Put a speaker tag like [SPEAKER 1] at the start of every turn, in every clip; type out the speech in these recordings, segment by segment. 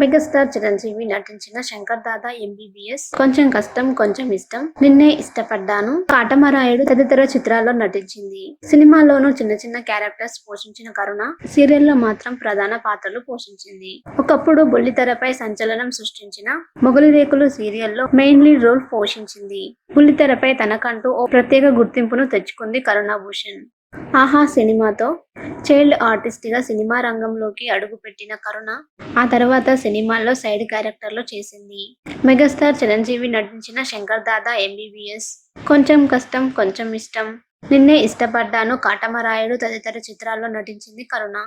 [SPEAKER 1] Megastar Chiranjeevi నటించిన Shankar Dada MBBS, కొంచెం కష్టం కొంచెం ఇష్టం, నిన్నే ఇష్టపడ్డాను, కాటమరాయుడు తదితర చిత్రాల్లో నటించింది. సినిమాలోనూ చిన్న చిన్న క్యారెక్టర్స్ పోషించిన కరుణ సీరియల్లో మాత్రం ప్రధాన పాత్రలు పోషించింది. ఒకప్పుడు బుల్లితెరపై సంచలనం సృష్టించిన మొగలి రేకులు సీరియల్లో మెయిన్ లీడ్ రోల్ పోషించింది. బుల్లితెరపై తనకంటూ ఓ ప్రత్యేక గుర్తింపును తెచ్చుకుంది కరుణాభూషణ్. ఆహా సినిమాతో చైల్డ్ ఆర్టిస్ట్ గా సినిమా రంగంలోకి అడుగుపెట్టిన కరుణ ఆ తర్వాత సినిమాల్లో సైడ్ క్యారెక్టర్లు చేసింది. మెగాస్టార్ చిరంజీవి నటించిన శంకర్ దాదా ఎంబీబీఎస్, కొంచెం కష్టం కొంచెం ఇష్టం, నిన్నే ఇష్టపడ్డాను, కాటమరాయుడు తదితర చిత్రాల్లో నటించింది కరుణ.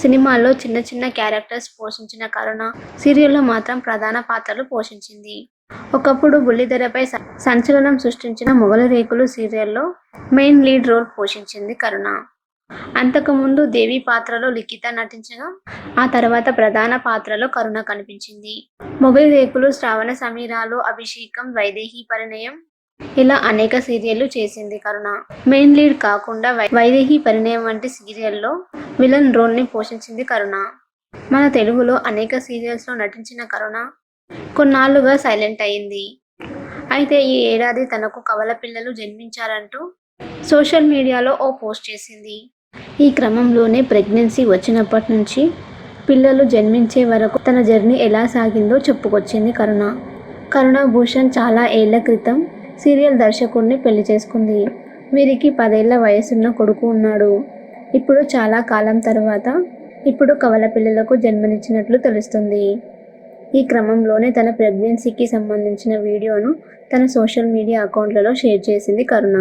[SPEAKER 1] సినిమాల్లో చిన్న చిన్న క్యారెక్టర్స్ పోషించిన కరుణ సీరియల్లో మాత్రం ప్రధాన పాత్రలు పోషించింది. ఒకప్పుడు బుల్లితెరపై సంచలనం సృష్టించిన మొగలి రేకులు సీరియల్లో మెయిన్ లీడ్ రోల్ పోషించింది కరుణ. అంతకుముందు దేవి పాత్రలో లిఖిత నటించగా ఆ తర్వాత ప్రధాన పాత్రలో కరుణ కనిపించింది. మొగలి రేకులు, శ్రావణ సమీరాలు, అభిషేకం, వైదేహి పరిణయం ఇలా అనేక సీరియళ్లు చేసింది కరుణ. మెయిన్ లీడ్ కాకుండా వైదేహి పరిణయం వంటి సీరియల్లో విలన్ రోల్ ని పోషించింది కరుణ. మన తెలుగులో అనేక సీరియల్స్ లో నటించిన కరుణ కొన్నాళ్లుగా సైలెంట్ అయింది. అయితే ఈ ఏడాది తనకు కవల పిల్లలు జన్మించారంటూ సోషల్ మీడియాలో ఓ పోస్ట్ చేసింది. ఈ క్రమంలోనే ప్రెగ్నెన్సీ వచ్చినప్పటి నుంచి పిల్లలు జన్మించే వరకు తన జర్నీ ఎలా సాగిందో చెప్పుకొచ్చింది కరుణ. కరుణాభూషణ్ చాలా ఏళ్ల క్రితం సీరియల్ దర్శకుడిని పెళ్లి చేసుకుంది. వీరికి 10 ఏళ్ల వయసున్న కొడుకు ఉన్నాడు. ఇప్పుడు చాలా కాలం తర్వాత ఇప్పుడు కవల పిల్లలకు జన్మనిచ్చినట్లు తెలుస్తుంది. ఈ క్రమంలోనే తన ప్రెగ్నెన్సీకి సంబంధించిన వీడియోను తన సోషల్ మీడియా అకౌంట్లలో షేర్ చేసింది కరుణ.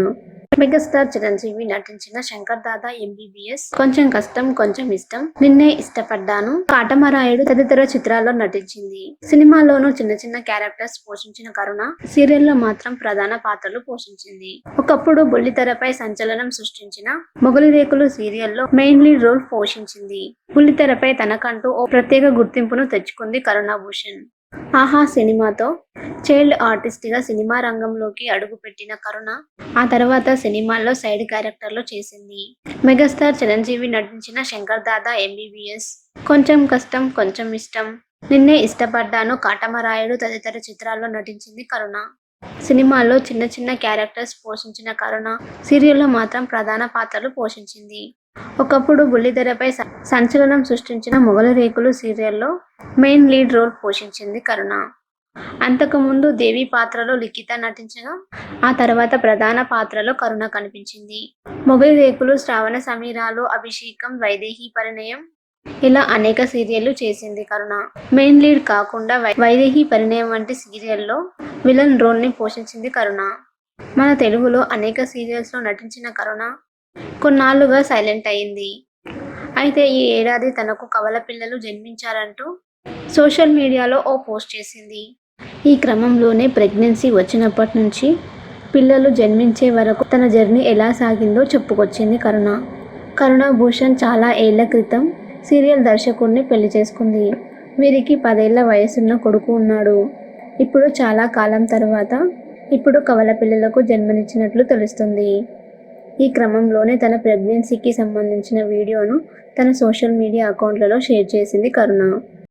[SPEAKER 1] మెగాస్టార్ చిరంజీవి నటించిన శంకర్ దాదా ఎంబీబీఎస్, కొంచెం కష్టం కొంచెం ఇష్టం, నిన్నే ఇష్టపడ్డాను, కాటమరాయుడు తదితర చిత్రాల్లో నటించింది. సినిమాలోనూ చిన్న చిన్న క్యారెక్టర్స్ పోషించిన కరుణ సీరియల్లో మాత్రం ప్రధాన పాత్రలు పోషించింది. ఒకప్పుడు బుల్లితెరపై సంచలనం సృష్టించిన మొగలి రేకులు సీరియల్లో మెయిన్ లీడ్ రోల్ పోషించింది. బుల్లితెరపై తనకంటూ ఓ ప్రత్యేక గుర్తింపును తెచ్చుకుంది కరుణాభూషణ్. ఆహా సినిమాతో చైల్డ్ ఆర్టిస్ట్ గా సినిమా రంగంలోకి అడుగుపెట్టిన కరుణ ఆ తర్వాత సినిమాల్లో సైడ్ క్యారెక్టర్లు చేసింది. మెగాస్టార్ చిరంజీవి నటించిన శంకర్ దాదా ఎంబీబీఎస్, కొంచెం కష్టం కొంచెం ఇష్టం, నిన్నే ఇష్టపడ్డాను, కాటమరాయుడు తదితర చిత్రాల్లో నటించింది కరుణ. సినిమాల్లో చిన్న చిన్న క్యారెక్టర్స్ పోషించిన కరుణ సీరియల్లో మాత్రం ప్రధాన పాత్రలు పోషించింది. ఒకప్పుడు బుల్లితెరపై సంచలనం సృష్టించిన మొగలి రేకులు సీరియల్లో మెయిన్ లీడ్ రోల్ పోషించింది కరుణ. అంతకుముందు దేవి పాత్రలో లిఖిత నటించగా ఆ తర్వాత ప్రధాన పాత్రలో కరుణ కనిపించింది. మొగలి రేకులు, శ్రావణ సమీరాలు, అభిషేకం, వైదేహి పరిణయం ఇలా అనేక సీరియళ్లు చేసింది కరుణ. మెయిన్ లీడ్ కాకుండా వైదేహి పరిణయం వంటి సీరియల్లో విలన్ రోల్ ని పోషించింది కరుణ. మన తెలుగులో అనేక సీరియల్స్ లో నటించిన కరుణ కొన్నాళ్లుగా సైలెంట్ అయింది. అయితే ఈ ఏడాది తనకు కవల పిల్లలు జన్మించారంటూ సోషల్ మీడియాలో ఓ పోస్ట్ చేసింది. ఈ క్రమంలోనే ప్రెగ్నెన్సీ వచ్చినప్పటి నుంచి పిల్లలు జన్మించే వరకు తన జర్నీ ఎలా సాగిందో చెప్పుకొచ్చింది కరుణ. కరుణాభూషణ్ చాలా ఏళ్ల క్రితం సీరియల్ దర్శకుడిని పెళ్లి చేసుకుంది. వీరికి 10 ఏళ్ల వయసున్న కొడుకు ఉన్నాడు. ఇప్పుడు చాలా కాలం తర్వాత ఇప్పుడు కవల పిల్లలకు జన్మనిచ్చినట్లు తెలుస్తుంది. ఈ క్రమంలోనే తన ప్రెగ్నెన్సీకి సంబంధించిన వీడియోను తన సోషల్ మీడియా అకౌంట్లలో షేర్ చేసింది కరుణ.